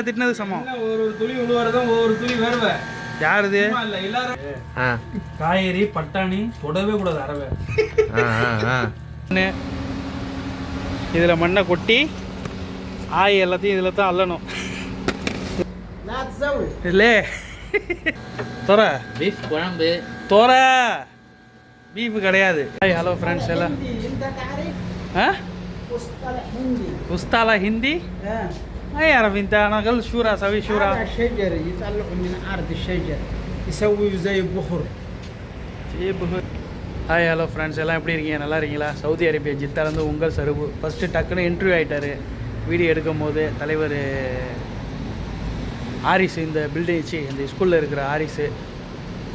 திட்டினது சமம். ஒரு துளி உழுவுறதும் ஒவ்வொரு துளி வேர்வை. யாருது? எல்லாரும் காய்கறி பட்டாணி தொடவே கூடாது அரவை. இதில் மண்ணை கொட்டி ஆய் எல்லாத்தையும் இதில் தான் அள்ளணும். இல்லே தோற பீஃப் குழம்பு. தோற பீஃபு கிடையாது. ஹாய் ஹலோ ஃப்ரெண்ட்ஸ் எல்லாம். உஸ்தாலா ஹிந்தி. أي أعرف أنت أنا قل شورى أسوي شورى. هذا شجر يطلع من أرض الشجر يسوي زي بخور. ஹாய் ஹலோ ஃப்ரெண்ட்ஸ் எல்லாம் எப்படி இருக்கீங்க? நல்லா இருக்கீங்களா? சவுதி அரேபியா ஜித்தாலேருந்து உங்கள் சருபு. ஃபஸ்ட்டு டக்குன்னு இன்டர்வியூ ஆகிட்டார். வீடியோ எடுக்கும் போது தலைவர் ஆரிஸ், இந்த பில்டிங்ச்சு இந்த ஸ்கூலில் இருக்கிற ஆரிஸு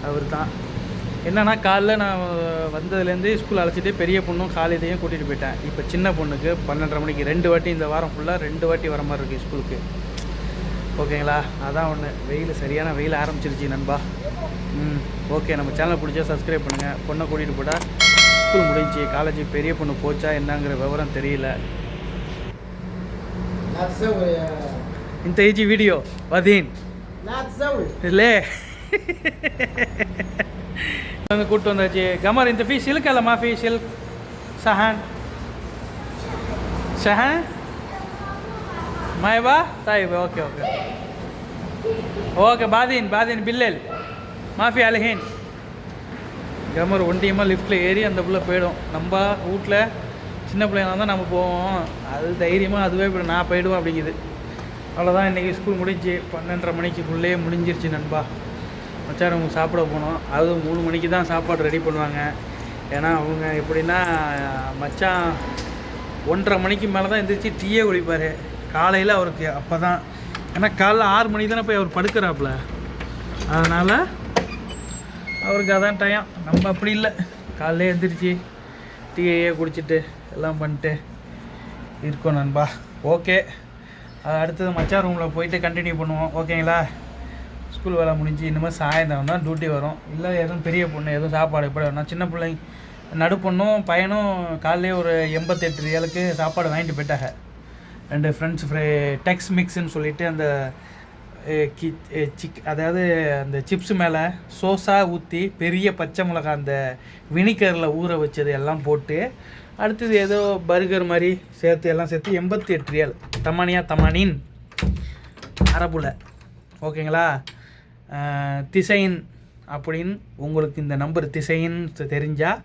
அவர் தான். என்னென்னா காலைல நான் வந்ததுலேருந்து ஸ்கூல் அழைச்சிட்டு பெரிய பொண்ணும் காலேஜையும் கூட்டிகிட்டு போயிட்டேன். இப்போ சின்ன பொண்ணுக்கு 12:30 மணிக்கு 2 வாட்டி இந்த வாரம் ஃபுல்லாக 2 வாட்டி வர மாதிரி இருக்குது ஸ்கூலுக்கு. ஓகேங்களா? அதான் ஒன்று. வெயில் சரியான வெயில் ஆரம்பிச்சிருச்சு நண்பா. ஓகே, நம்ம சேனலை பிடிச்சா சப்ஸ்கிரைப் பண்ணுங்கள். பொண்ணை கூட்டிகிட்டு போட்டால் ஸ்கூல் முடிஞ்சு காலேஜ் பெரிய பொண்ணு போச்சா என்னங்கிற விவரம் தெரியல. இந்த ஏஜி வீடியோ வதீன் இல்லை வந்து கூப்பிட்டு வந்தாச்சு. கமர் இந்த ஃபீஸ் சில்க் அல்ல மாஃபி சில்க் சஹான் சஹான் மாயபா தாயிபா. Okay okay okay. பாதீன் பாதீன் பில்லல் மாஃபி அலஹீன். கமர் ஒண்டியமாக லிஃப்ட்டில் ஏறி அந்த புள்ள போயிடும். நம்ம வீட்டில் சின்ன பிள்ளைங்க தான் நம்ம போவோம். அது தைரியமாக அதுவே போய்டும். நான் போயிடுவேன் அப்படிங்குது. அவ்வளோதான். இன்றைக்கி ஸ்கூல் முடிஞ்சு 12:30 மணிக்குள்ளே முடிஞ்சிருச்சு நண்பா. மச்சான் அவங்க சாப்பிட போனோம். அதுவும் 3 மணிக்கு தான் சாப்பாடு ரெடி பண்ணுவாங்க. ஏன்னா அவங்க எப்படின்னா மச்சான் 1:30 மணிக்கு மேலே தான் எந்திரிச்சு டீயே குடிப்பார் காலையில் அவருக்கு. அப்போ தான் ஏன்னா காலைல 6 மணிக்கு தானே போய் அவர் படுக்கிறாப்புல. அதனால் அவருக்கு அதான் டைம். நம்ம அப்படி இல்லை. காலையில் எழுந்திரிச்சு டீயே குடிச்சிட்டு எல்லாம் பண்ணிட்டு இருக்கோம் நண்பா. ஓகே, அடுத்தது மச்சான் ரூமில் போயிட்டு கண்டினியூ பண்ணுவோம். ஓகேங்களா? ஸ்கூல் வேலை முடிஞ்சு இனிமேல் சாயந்தரம் தான் டியூட்டி வரும். இல்லை எதுவும் பெரிய பொண்ணு எதுவும் சாப்பாடு எப்படி வேணும். சின்ன பிள்ளைங்க நடு பொண்ணும் பையனும் காலையிலே ஒரு 88 ரியாலுக்கு சாப்பாடு வாங்கிட்டு போயிட்டாங்க. 2 ஃப்ரெண்ட்ஸ் டெக்ஸ் மிக்ஸ்ன்னு சொல்லிவிட்டு அந்த அதாவது அந்த சிப்ஸு மேலே சோஸா ஊற்றி பெரிய பச்சை மிளகா அந்த வினிகரில் ஊற வச்சது எல்லாம் போட்டு, அடுத்தது ஏதோ பர்கர் மாதிரி சேர்த்து எல்லாம் சேர்த்து 88 ரியால். தமானின் அரபுல. ஓகேங்களா? திசைன் அப்படின்னு உங்களுக்கு இந்த நம்பர் திசைன் தெரிஞ்சால்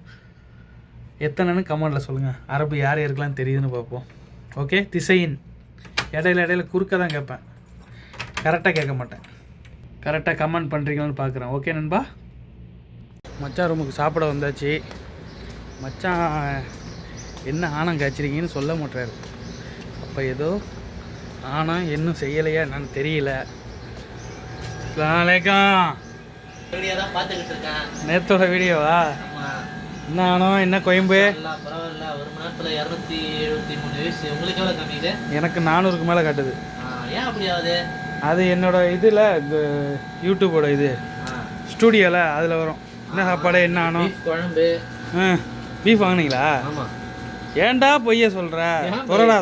எத்தனைன்னு கமெண்டில் சொல்லுங்கள். அரபு யார் யாருக்கெல்லாம் தெரியுதுன்னு பார்ப்போம். ஓகே, திசைன். இடையில குறுக்க தான் கேட்பேன், கரெக்டாக கேட்க மாட்டேன். கரெக்டாக கமெண்ட் பண்ணுறீங்களான்னு பார்க்குறேன். ஓகே நண்பா. மச்சான் ரூமுக்கு சாப்பிட வந்தாச்சு. மச்சான் என்ன ஆணம் காய்ச்சிருக்கீங்கன்னு சொல்ல மாட்டார். அப்போ ஏதோ ஆணம் இன்னும் செய்யலையா என்னன்னு தெரியல. நேத்தோட வீடியோவா? என்ன ஆனோம் என்ன கோயம்பு? எனக்கு 400க்கு மேலே காட்டுது. அது என்னோட இதில் இந்த யூடியூபோட இது ஸ்டூடியோவில் அதில் வரும். என்ன சாப்பாடு என்ன ஆனோம்? குழம்பு. பீஃப் வாங்கினீங்களா? ஏன்டா பொய்ய சொல்கிற? தொரடா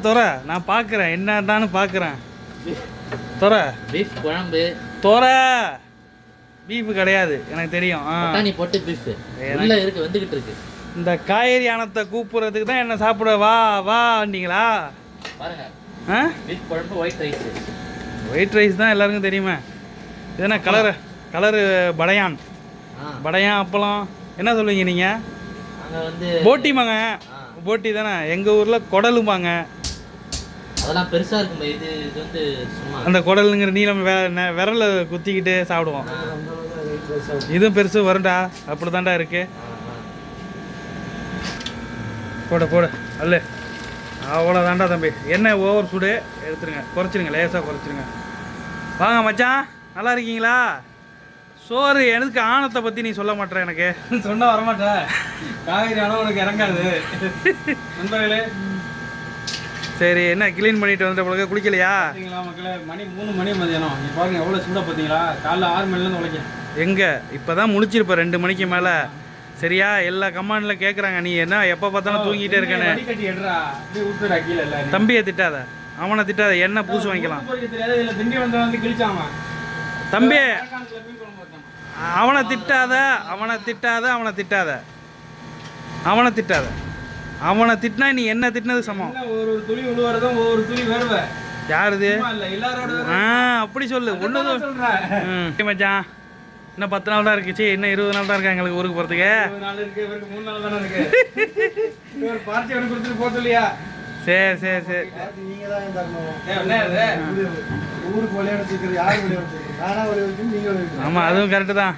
தோற நான் பார்க்குறேன் என்னன்னு பார்க்குறேன். தோற பீஃப் குழம்பு. தோற பீஃபு கிடையாது எனக்கு தெரியும். போட்டு பீஃப் உள்ள இருக்கு, வந்துகிட்டு இருக்கு. இந்த காய்கறி ஆனத்தை கூப்பிடுறதுக்கு தான் என்ன சாப்பிட வா வந்தீங்களா? பாருங்க, பீஃப் குழம்பு ஒயிட் ரைஸ். ஒயிட் ரைஸ் தான் எல்லாருக்கும் தெரியுமே. இதுனா கலரு படையான் அப்பளம் என்ன சொல்லுவீங்க நீங்கள்? போட்டிமாங்க. போட்டி தானே எங்கள் ஊரில் குடலுமாங்க. அதெல்லாம் பெருசாக இருக்கும். இது வந்து சும்மா அந்த குடலுங்கிற நீளம் விரல குத்திக்கிட்டு சாப்பிடுவோம். இதுவும் பெருசு வரும்டா. அப்படி தான்டா இருக்கு. போட அல்ல அவ்வளோ தாண்டா தம்பி. என்ன ஓவர் சூடு எடுத்துருங்க, குறைச்சிருங்க, லேசாக குறைச்சிருங்க. வாங்க மச்சான், நல்லா இருக்கீங்களா? சோறு எனக்கு ஆணத்தை பற்றி நீ சொல்ல மாட்டேற. எனக்கு சொன்னால் வரமாட்டேன். காய்கறி ஆனால் உனக்கு இறங்காது நண்பர்களே. சரி, என்ன க்ளீன் பண்ணிட்டு வந்துட்ட பிறகு குளிக்கலையா? மக்களே, மணி 3 மணி மதியானம். நீ பாருங்க எவ்வளோ சூடாக பார்த்தீங்களா? காலைல 6 மணிலேருந்து உழைக்க. எங்கே இப்போ தான் முடிச்சிருப்பேன் 2 மணிக்கு மேலே. சரியா? எல்லா கமாண்டில் கேட்குறாங்க நீ என்ன எப்போ பார்த்தாலும் தூங்கிட்டே இருக்கேன்னு. வடிகட்டி எடுறா அப்படியே ஊத்துறா கீழே இல்ல தம்பியை திட்டாத, அவனை திட்டாத, என்ன பூசு வாங்கிக்கலாம். தெரியாது இல்ல திண்டி வந்து கிழிச்சாமா தம்பி மீன் குழம்பு வச்சாமா. அவனை திட்டாத, அவனை திட்டாத, அவனை திட்டாத, அவனை திட்டாத. அவனை திட்டினா நீ என்ன திட்டினது சமம். என்ன ஒரு துளி உழுவுறதும் ஒவ்வொரு துளி வேர்வை. யாருது? சும்மா இல்ல எல்லாரோட அப்படி சொல்லு. ஒன்று சொல்றேன். மச்சான் இன்னும் 10 நாள் தான் இருக்குச்சு, இன்னும் 20 நாள் தான் இருக்கா எங்களுக்கு ஊருக்கு போகிறதுக்கு. 20 நாள் இருக்கு, இவருக்கு 3 நாள் தானே இருக்கு. ஒரு பார்ட்டி ஒன்று கொடுத்துட்டு போக சொல்லியா? சரி சரி சரி. நீங்க தான் தரணும். என்ன இது? ஊருக்கு விளையாடுறது யாரு விளையாடுறது? நானா விளையாடுறது, நீங்க விளையாடுறது. ஆமாம், அதுவும் கரெக்டு தான்.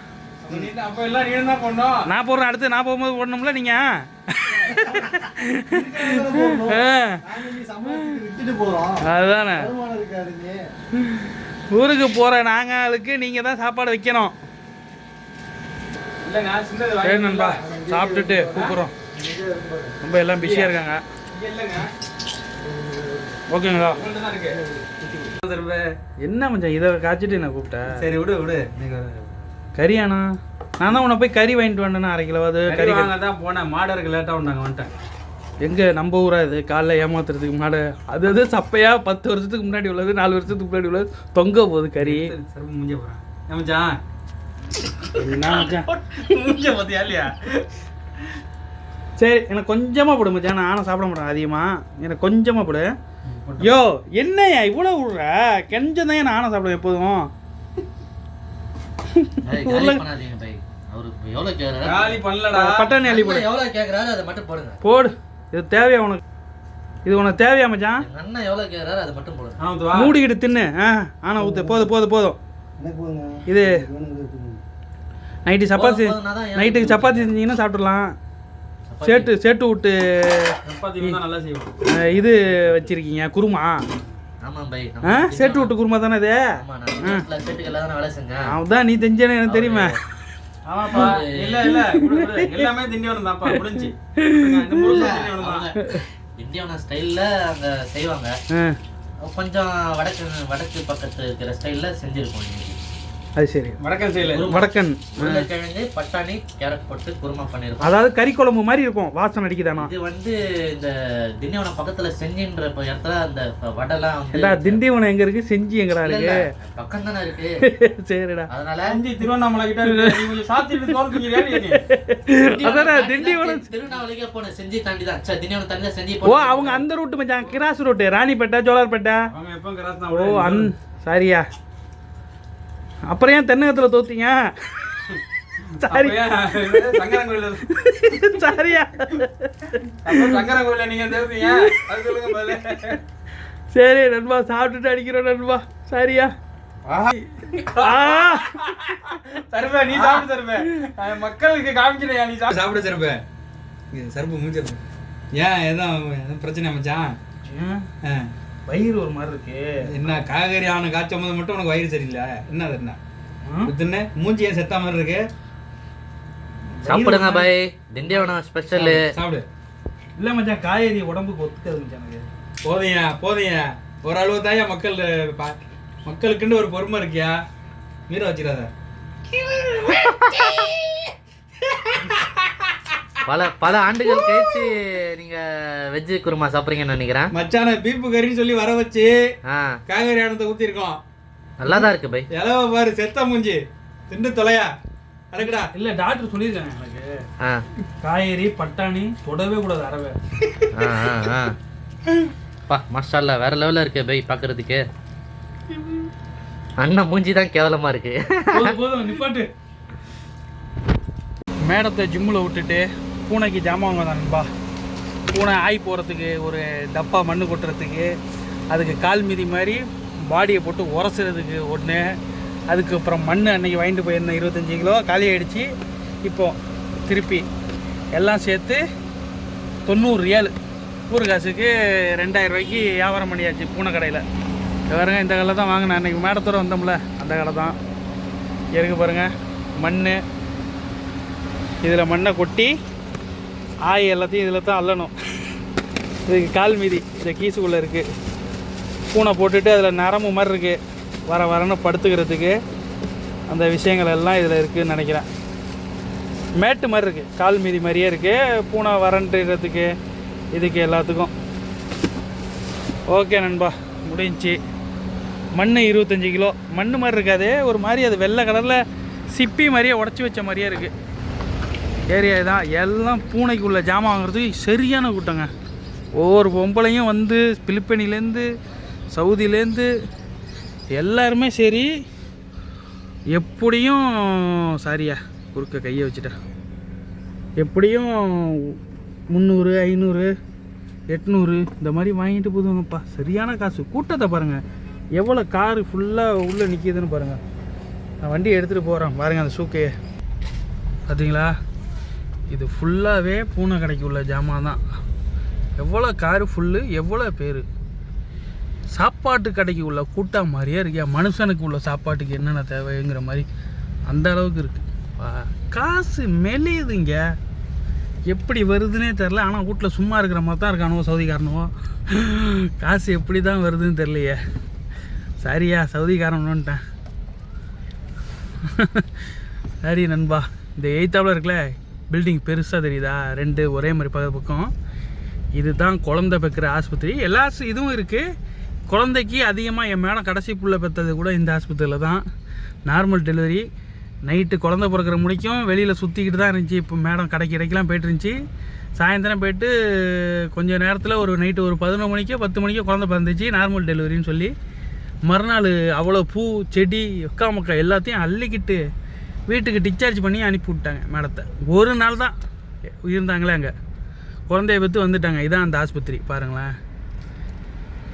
அப்ப எல்லாம் நீ தான் பண்ணோம். நான் போடுறேன், அடுத்து நான் போகும்போது போடணும்ல நீங்கள். விட்டுட்டு போறோம். அதுதானே, வருமானம் இருக்காதுங்க. ஊருக்கு போகிற நாங்களுக்கு நீங்கள் தான் சாப்பாடு வைக்கணும். இல்லங்க சின்னது சரி நண்பா, சாப்பிட்டுட்டு கூப்பிட்றோம். ரொம்ப எல்லாம் பிஸியாக இருக்காங்க. இல்லங்க ஓகேங்களா? உங்கள்ட்ட தான் இருக்கு. என்ன மச்சான் இதை காய்ச்சிட்டு என்ன கூப்பிட்டேன்? சரி விடு விடு. நீங்க கறியாண்ணா, நான் தான் உன்னை போய் கறி வாங்கிட்டு வந்தேன்னா 1/2 கிலோவாது கறி கறி. வாங்க தான் போனேன். மாடருக்கு லேட்டாக வந்தாங்க வந்துட்டேன். எங்கே நம்ம ஊரா இது காலைல ஏமாத்துறதுக்கு மாடு? அது சப்பையா 10 வருஷத்துக்கு முன்னாடி உள்ளது, 4 வருஷத்துக்கு முன்னாடி உள்ளது தொங்க போகுது கறி. சரி முடிஞ்ச போகிறேன். ஏமாச்சான் என்ன மச்சான்? முடிஞ்ச பார்த்தியா இல்லையா? சரி எனக்கு கொஞ்சமாக போடு மச்சான், நானும் சாப்பிட மாட்டேன் அதிகமாக, எனக்கு கொஞ்சமாக போடு. யோ என்னையா இவ்வளோ விடுற? கெஞ்சம் தான் நானும் சாப்பிடுவேன் எப்போதும். பை, காலி பண்ணாதீங்க பை. அவரு எவ்வளவு கேக்குறாரு? காலி பண்ணலடா. பட்டாணி அள்ளி போடு. எவ்வளவு கேக்குறாரு அதை மட்டும் போடுங்க. போடு. இது தேவையா உனக்கு? இது உனக்கு தேவையா மச்சான்? எங்க அண்ணன் எவ்வளவு கேக்குறாரு அதை மட்டும் போடுங்க. ஆமாம் வா. மூடிக்கிட்டு தின்னு. ஆனால் ஊற்று. போதும் போதும் போதும். எனக்கு போதுங்க. இது வேணுங்கிறது எடுத்துக்கோங்க. நைட்டு சப்பாத்தி, போதும்னா தான் எனக்கு நைட்டுக்கு சப்பாத்தி செஞ்சீங்கன்னா சாப்பிட்றலாம். சேட்டு விட்டு சப்பாத்தி தான் நல்லா செய்வோம். இது வச்சிருக்கீங்க குருமா. ஆமா பை. சேட்டு விட்டு குருமா தானே இது? ஆமா, நான் வீட்ல செட்டுக்கெல்லாம் தானே வேலை செஞ்சேன். அவதான் நீ செஞ்சேன்னு எனக்கு தெரியுமா? ஆமாப்பா. இல்ல இல்ல விடு, விடு. எல்லாமே திண்டிவனம் தான்ப்பா முடிஞ்சு. இந்த முழுக்க திண்டிவனம் தான். இந்தியான ஸ்டைல்ல அங்க செய்வாங்க. கொஞ்சம் வடக்கு பக்கத்து இருக்கிற ஸ்டைல்ல செஞ்சிருக்கோம் இன்னைக்கு. அது சரி. வடக்கன் செய்யல. வடக்கன் உருளைக்கிழங்கு பட்டாணி கேரட் போட்டு குருமா பண்ணிருக்கோம். அதாவது கறி குழம்பு மாதிரி இருக்கும், வாசனை அடிக்குதானா? இது வந்து இந்த திண்டிவனம் பக்கத்துல செஞ்சின்ற இடத்துல அந்த வடைலாம் ஏண்டா வந்து திண்டிவனம் எங்க இருக்கு, செஞ்சி எங்கடா இருக்கு? பக்கம் தானே இருக்கு. சரிடா. அதனால செஞ்சி திருவண்ணாமலை கிட்ட இருக்கு. நீ கொஞ்சம் சாத்திட்டு தோறதுங்கறியா நீ? அதானே திண்டிவனம். திருவண்ணாமலைக்கே போன செஞ்சி தாண்டி தான். சரி, திண்டிவனம் தாண்டி தான் செஞ்சி ஓ அவங்க அந்த ரூட்டு மச்சான், கிராஸ் ரூட்டு, ராணிப்பேட்டை ஜோலார்பேட்டை. அவங்க எப்போ கிராஸ் தான். ஓ சாரியா. அப்புறம் ஏன் தென்னகத்தில் தோத்தீங்க? சாரி சங்கரன் கோயில சாரியா. சங்கரன் கோயில நீங்க தேர்ந்தீங்க. அது சொல்லுங்க பதில். சரி நண்பா, சாப்பிட்டுட்டு அடிக்கிறோம் நண்பா. சாரியா. சர்பே நீ சாப்பிடு சர்பே. மக்களுக்கு காமிக்கிறியா நீ சாப்பிடு சர்பே. சர்பு மூஞ்ச ஏன் எதுவும் பிரச்சனை மச்சான்? வயிறு ஒரு மாதிரி இருக்கு. என்ன காய்கறி ஆன காய்ச்சும் போது மட்டும் உனக்கு வயிறு சரியில்லை? என்ன அது என்ன மூஞ்சி ஏன் செத்தா மாதிரி இருக்கு? சாப்பிடுங்க பாய். திண்டிவனம் ஸ்பெஷல் சாப்பிடு. இல்லை மச்சான், காய்கறி உடம்புக்கு ஒத்துக்காது மச்சான் எனக்கு. போதையா ஓரளவு தாயா மக்களுக்குன்னு ஒரு பொறுமை இருக்கியா? மீற வச்சிடாத. பல ஆண்டுகள் கழிச்சு நீங்க வெஜ் குருமா சாப்பிடுறீங்கன்னு நினைக்கிறேன். மச்சான பீப்பு கறின்னு சொல்லி வர வச்சு காய்கறி ஆனத்தை ஊத்தி இருக்கோம். நல்லா தான் இருக்கு பை. எலவ பாரு செத்த மூஞ்சி திண்டு தொலையா அடக்குடா. இல்லை டாக்டர் சொல்லியிருக்காங்க எனக்கு காய்கறி பட்டாணி தொடவே கூடாது அறவே. பா மசாலா வேற லெவலில் இருக்கு பை பார்க்கறதுக்கு. அண்ணன் மூஞ்சி தான் கேவலமா இருக்கு. போதும் நிப்பாட்டு. மேடத்தை ஜிம்மில் விட்டுட்டு பூனைக்கு ஜாமான் வாங்க நண்பா. பூனை ஆய் போகிறதுக்கு ஒரு டப்பா மண் கொட்டுறதுக்கு, அதுக்கு கால் மிதி மாதிரி பாடியை போட்டு உரசுறதுக்கு ஒன்று, அதுக்கப்புறம் மண் அன்றைக்கி வாங்கிட்டு போயிருந்தேன் 25 கிலோ காலி ஆகிடுச்சு. இப்போது திருப்பி எல்லாம் சேர்த்து 90 ரியால் ஊர் காசுக்கு 2000 ரூபாய்க்கு வியாபாரம் பண்ணியாச்சு பூனை கடையில். பாருங்க இந்த கடை தான் வாங்கினேன் அன்றைக்கி மேடத்தோடு வந்தோம்ல, அந்த கடை தான் இருக்கு பாருங்கள். மண் இதில் மண்ணை கொட்டி ஆய் எல்லாத்தையும் இதில் தான் அள்ளணும். இதுக்கு கால் மீதி இந்த கீஸுக்குள்ளே இருக்குது. பூனை போட்டுட்டு அதில் நரம்பு மாதிரி இருக்குது, வரன்னு படுத்துக்கிறதுக்கு அந்த விஷயங்கள் எல்லாம் இதில் இருக்குதுன்னு நினைக்கிறேன். மேட்டு மாதிரி இருக்குது, கால் மீதி மாதிரியே இருக்குது, பூனை வரண்டுறதுக்கு இதுக்கு எல்லாத்துக்கும். ஓகே நண்பா, முடிஞ்சி. மண் 25 கிலோ மண் மாதிரி இருக்காது, ஒரு மாதிரி அது வெள்ளை கலரில் சிப்பி மாதிரியே உடச்சி வச்ச மாதிரியே இருக்குது. ஏரியா தான் எல்லாம் பூனைக்கு உள்ள ஜாமான் வாங்குறதுக்கு சரியான கூட்டங்க. ஒவ்வொரு பொம்பளையும் வந்து பிலிப்பைனிலேருந்து சவுதியிலேருந்து எல்லாருமே சரி, எப்படியும் சாரியா குறுக்க கையை வச்சுட்டேன், எப்படியும் 300 500 800 இந்த மாதிரி வாங்கிட்டு போதுங்கப்பா. சரியான காசு. கூட்டத்தை பாருங்கள், எவ்வளோ காரு ஃபுல்லாக உள்ளே நிற்கிதுன்னு பாருங்கள். நான் வண்டியை எடுத்துகிட்டு போகிறேன் பாருங்கள். அந்த சூக்கையை பார்த்தீங்களா, இது ஃபுல்லாகவே பூனை கடைக்கு உள்ள ஜாமான் தான். எவ்வளோ காரு ஃபுல்லு, எவ்வளோ பேர். சாப்பாட்டு கடைக்கு உள்ள கூட்டம் மாதிரியே இருக்கியா, மனுஷனுக்கு உள்ள சாப்பாட்டுக்கு என்னென்ன தேவைங்கிற மாதிரி அந்த அளவுக்கு இருக்குது. காசு மெலியுதுங்க, எப்படி வருதுன்னே தெரில. ஆனால் வீட்டில் சும்மா இருக்கிற மாதிரி தான் இருக்கானுவோ சவுதிக்காரனுவோ. காசு எப்படி தான் வருதுன்னு தெரிலையே. சரியா சவுதிக்காரன்னுட்டேன். சரி நண்பா, இந்த 8ஆவில் இருக்கல பில்டிங் பெருசாக தெரியுதா, 2 ஒரே மாதிரி பக்கம். இதுதான் குழந்தை பெக்கிற ஆஸ்பத்திரி. எல்லா இதுவும் இருக்குது. குழந்தைக்கு அதிகமாக என் மேடம் கடைசி புள்ள பெற்றது கூட இந்த ஆஸ்பத்திரியில் தான். Normal delivery. நைட்டு குழந்தை பிறக்கிற முடிக்கும் வெளியில் சுற்றிக்கிட்டு தான் இருந்துச்சு. இப்போ மேடம் கடைக்கு இடைக்கெலாம் போய்ட்டு இருந்துச்சு. சாயந்தரம் போய்ட்டு கொஞ்சம் நேரத்தில் ஒரு நைட்டு ஒரு 11 மணிக்கோ 10 மணிக்கோ குழந்தை பிறந்துச்சு, நார்மல் டெலிவரின்னு சொல்லி. மறுநாள் அவ்வளோ பூ செடி எக்கா மக்கா எல்லாத்தையும் அள்ளிக்கிட்டு வீட்டுக்கு டிஸ்சார்ஜ் பண்ணி அனுப்பி விட்டாங்க மேடத்தை. ஒரு நாள் தான் இருந்தாங்களே அங்கே, குழந்தைய பெற்று வந்துட்டாங்க. இதான் அந்த ஆஸ்பத்திரி பாருங்களேன்.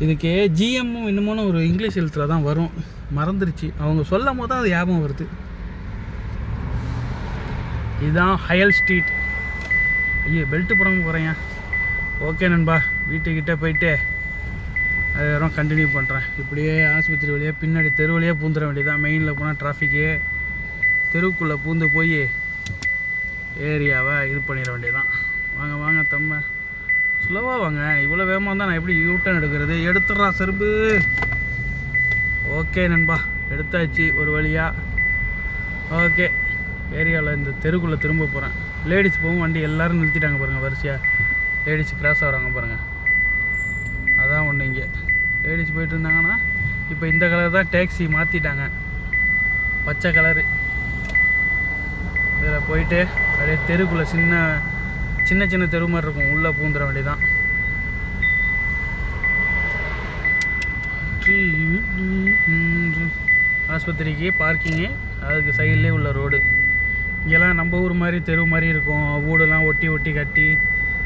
இதுக்கு ஜிஎம்மும் இன்னமும் ஒரு இங்கிலீஷ் எழுத்தில் தான் வரும், மறந்துருச்சு. அவங்க சொல்லும் போது தான் அது ஞாபகம் வருது. இதுதான் ஹயல் ஸ்ட்ரீட். ஐயோ பெல்ட்டு போடாமல் போகிறேன். ஓகே நண்பா, வீட்டுக்கிட்டே போயிட்டு அதுக்கப்புறம் கண்டினியூ பண்ணுறேன். இப்படியே ஆஸ்பத்திரி வழியாக பின்னாடி தெரு வழியாக பூந்துட வேண்டியதான். மெயினில் போனால் டிராஃபிக்கு, தெருவுக்குள்ளே பூந்து போய் ஏரியாவை இது பண்ணிட வேண்டியதான். வாங்க வாங்க தம்ம, ஸ்லோவாக வாங்க. இவ்வளோ வேகமாக இருந்தால் நான் எப்படி யூட்டன் எடுக்கிறது? எடுத்துடுறா செருப்பு. ஓகே நண்பா, எடுத்தாச்சு ஒரு வழியாக. ஓகே, ஏரியாவில் இந்த தெருக்குள்ளே திரும்ப போகிறேன். லேடிஸ் போகும் வண்டி எல்லோரும் நிறுத்திட்டாங்க பாருங்கள், வரிசையாக லேடிஸ் கிராஸ் ஆகிறாங்க பாருங்கள். அதான் ஒன்று, இங்கே லேடிஸ் போயிட்டு இருந்தாங்கன்னா இப்போ இந்த கலர் தான் டேக்ஸி மாற்றிட்டாங்க, பச்சை கலரு. இதில் போயிட்டு அப்படியே தெருக்குள்ளே சின்ன சின்ன தெரு மாதிரி இருக்கும், உள்ளே பூந்துட வேண்டியதான். ஆஸ்பத்திரிக்கு பார்க்கிங்கு, அதுக்கு சைட்லேயே உள்ள ரோடு. இங்கெல்லாம் நம்ம ஊர் மாதிரி தெரு மாதிரி இருக்கும், வீடெல்லாம் ஒட்டி ஒட்டி கட்டி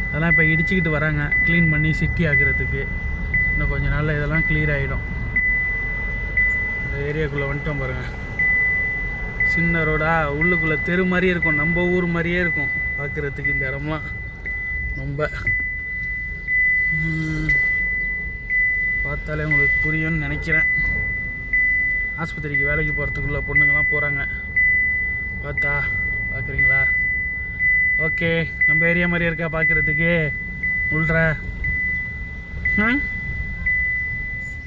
அதெல்லாம் இப்போ இடிச்சிக்கிட்டு வராங்க க்ளீன் பண்ணி சிட்டி ஆக்கிறதுக்கு. இன்னும் கொஞ்சம் நாளில் இதெல்லாம் கிளியர் ஆகிடும். இந்த ஏரியாக்குள்ளே வந்துட்டோம் பாருங்கள். சின்ன ரோடா, உள்ளுக்குள்ளே தெரு மாதிரியே இருக்கும், நம்ம ஊர் மாதிரியே இருக்கும் பார்க்குறதுக்கு. இந்த இடம்லாம் ரொம்ப பார்த்தாலே உங்களுக்கு புரியும்னு நினைக்கிறேன். ஆஸ்பத்திரிக்கு வேலைக்கு போகிறதுக்குள்ள பொண்ணுங்கள்லாம் போகிறாங்க, பார்க்குறீங்களா? ஓகே, நம்ம ஏரியா மாதிரியே இருக்கா பார்க்குறதுக்கு? உள்ற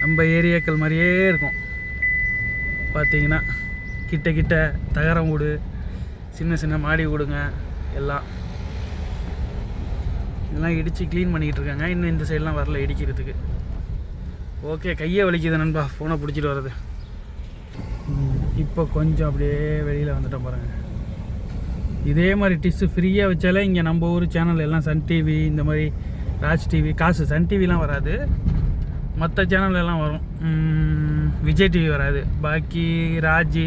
நம்ம ஏரியாக்கள் மாதிரியே இருக்கும் பார்த்தீங்கன்னா. கிட்ட கிட்ட தகரம் வீடு, சின்ன சின்ன மாடி வீடுங்க எல்லாம். இதெல்லாம் இடித்து க்ளீன் பண்ணிக்கிட்டு இருக்காங்க. இன்னும் இந்த சைடெலாம் வரல இடிக்கிறதுக்கு. ஓகே, கையை வலிக்குது நண்பா ஃபோனை பிடிச்சிட்டு வர்றது. இப்போ கொஞ்சம் அப்படியே வெளியில் வந்துட்டோம் பாருங்கள். இதே மாதிரி டிஷ்ஷு ஃப்ரீயாக வச்சாலே இங்கே நம்ம ஊர் சேனல் எல்லாம் சன் டிவி, இந்த மாதிரி ராஜ் டிவி, காசு சன் டிவிலாம் வராது, மற்ற சேனல் எல்லாம் வரும். விஜய் டிவி வராது, பாக்கி ராஜி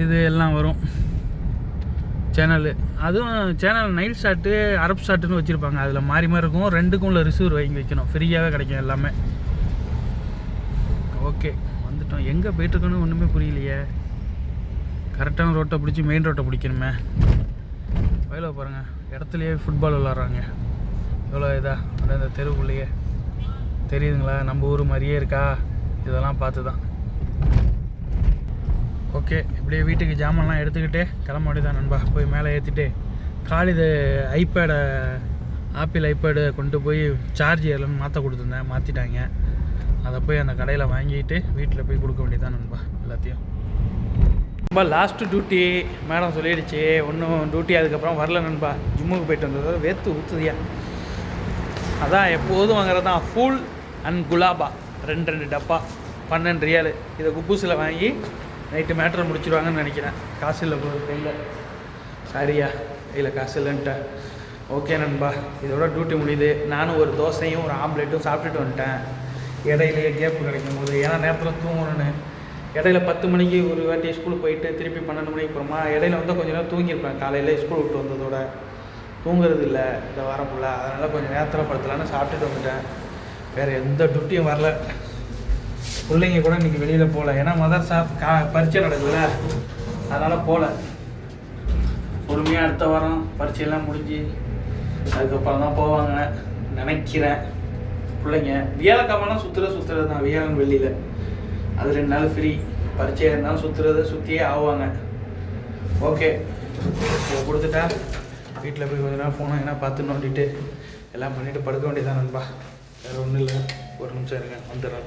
இது எல்லாம் வரும் சேனலு. அதுவும் சேனல் நைல் ஷாட்டு, அரப் ஷாட்டுன்னு வச்சுருப்பாங்க. அதில் மாறி மாதிரி இருக்கும். 2க்கும் உள்ள ரிசீவர் வாங்கி வைக்கணும், ஃப்ரீயாகவே கிடைக்கும் எல்லாமே. ஓகே, வந்துட்டோம். எங்கே போய்ட்டுருக்கோன்னு ஒன்றுமே புரியலையே. கரெக்டான ரோட்டை பிடிச்சி மெயின் ரோட்டை பிடிக்கணுமே. வயலில் பாருங்கள், இடத்துலையே ஃபுட்பால் விளாட்றாங்க. எவ்வளோ இதாக அந்த தெருவுக்குள்ளேயே தெரியுதுங்களா? நம்ம ஊர் மாதிரியே இருக்கா? இதெல்லாம் பார்த்து தான். ஓகே, இப்படியே வீட்டுக்கு ஜாமான்லாம் எடுத்துக்கிட்டு கிளம்ப வேண்டியதான் நண்பா. போய் மேலே ஏற்றிட்டு காலிது ஆப்பிள் ஐபேடு கொண்டு போய் சார்ஜ் எல்லாம் மாற்ற கொடுத்துருந்தேன், மாற்றிட்டாங்க. அதை போய் அந்த கடையில் வாங்கிட்டு வீட்டில் போய் கொடுக்க வேண்டியதான் நண்பா எல்லாத்தையும். ரொம்ப லாஸ்ட்டு டியூட்டி மேடம் சொல்லிடுச்சு, ஒன்றும் டியூட்டி அதுக்கப்புறம் வரல நண்பா. ஜிம்முக்கு போயிட்டு வந்ததோட வேர்த்து ஊற்றுதியா. அதான் எப்போதும் வாங்குறது தான் ஃபூல் அண்ட் குலாபா 2 டப்பா 12 ரியாலு. இதை குப்பூஸில் வாங்கி நைட்டு மேட்ரு முடிச்சிடுவாங்கன்னு நினைக்கிறேன். காசு இல்லை போது கையில். சாரியா, கையில் காசு இல்லைன்ட்டேன். ஓகே நண்பா, இதோட டியூட்டி முடியுது. நானும் ஒரு தோசையும் ஒரு ஆம்லேட்டும் சாப்பிட்டுட்டு வந்துட்டேன். இடையிலேயே கேப்பு கிடைக்கும் போது, ஏன்னா நேரத்தில் தூங்கணுன்னு. இடையில 10 மணிக்கு ஒரு வாட்டி ஸ்கூலுக்கு போயிட்டு திருப்பி 12 மணிக்கு போகிறோமா. இடையில வந்து கொஞ்சம் நேரம் தூங்கியிருப்பேன். காலையில் ஸ்கூல் விட்டு வந்ததோட தூங்குறது இல்லை இந்த வாரம் ஃபுல்லாக. அதனால் கொஞ்சம் நேரத்தில் படுத்தலான்னு சாப்பிட்டுட்டு வந்துட்டேன். வேறு எந்த டியூட்டியும் வரல. பிள்ளைங்க கூட இன்றைக்கி வெளியில் போகல, ஏன்னா மதர்சா பரீட்சை நடக்குதுல்ல, அதனால் போகல. பொறுமையாக அடுத்த வாரம் பரீட்சையெல்லாம் முடிஞ்சு அதுக்கப்புறம் தான் போவாங்க நினைக்கிறேன் பிள்ளைங்க. வியாழக்கிழமெல்லாம் சுற்றுறது தான், வியாழன் வெள்ளியில். அது 2 நாள் ஃப்ரீ. பரீட்சையாக இருந்தாலும் சுற்றியே ஆவாங்க. ஓகே, இதை கொடுத்துட்டா வீட்டில் போய் கொஞ்ச நேரம் ஃபோனை ஏன்னா பார்த்து நோண்டிட்டு எல்லாம் பண்ணிவிட்டு படுக்க வேண்டியதான் நண்பா. வேறு ஒன்றும் இல்லை. ஒரு நிமிஷம் இருங்க, வந்துடுறேன்.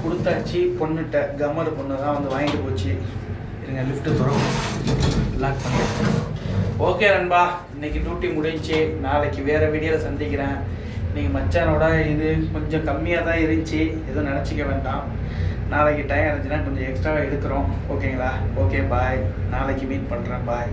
கொடுத்தாச்சு பொண்ணுகிட்ட. கம்மர் பொண்ணு தான் வந்து வாங்கிட்டு போச்சு. இருங்க, லிஃப்ட்டு திறக்கும், லாக் பண்ணி. ஓகே நண்பா, இன்றைக்கி டியூட்டி முடிஞ்சு. நாளைக்கு வேறு வீடியோவில் சந்திக்கிறேன். இன்றைக்கி மச்சானோட இது கொஞ்சம் கம்மியாக தான் இருந்துச்சு, எதுவும் நினச்சிக்க வேண்டாம். நாளைக்கு டைம் இருந்துச்சுன்னா கொஞ்சம் எக்ஸ்ட்ராவாக எடுக்கிறோம். ஓகேங்களா? Okay bye. நாளைக்கு மீட் பண்ணுறேன். பாய்.